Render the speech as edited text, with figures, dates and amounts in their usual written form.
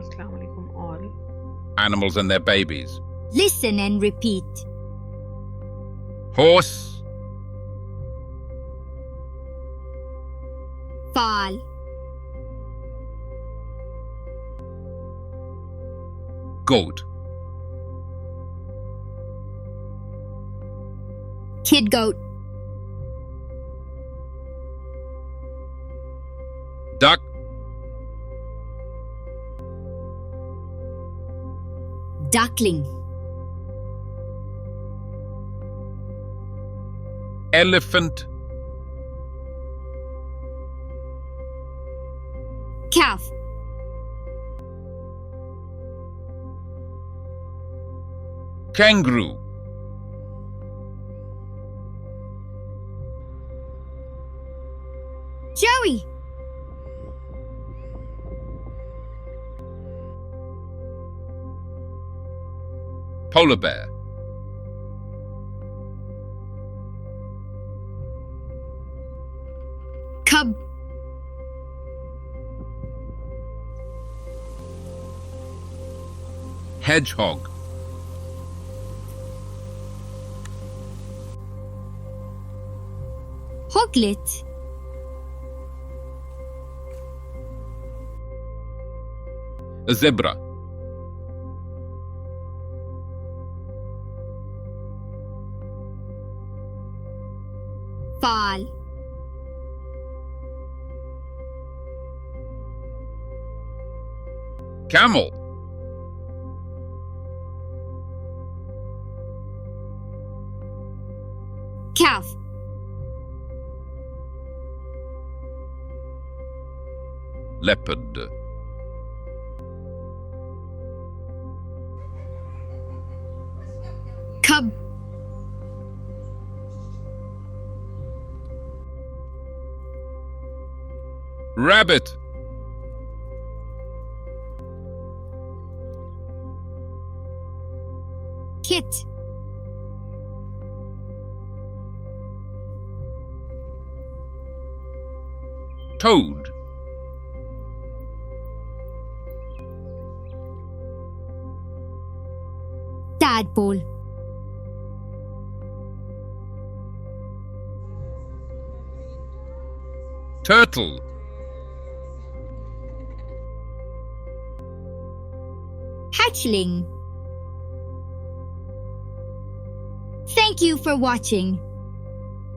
Assalamu alaikum all. Animals and their babies. Listen and repeat. Horse, Fal, goat, kid goat, duck, duckling, elephant, calf, kangaroo, Joey, polar bear, cub, hedgehog, hoglet, zebra, fal, camel, calf, leopard, cub, rabbit, kit, toad, tadpole, turtle, hatchling. Thank you for watching.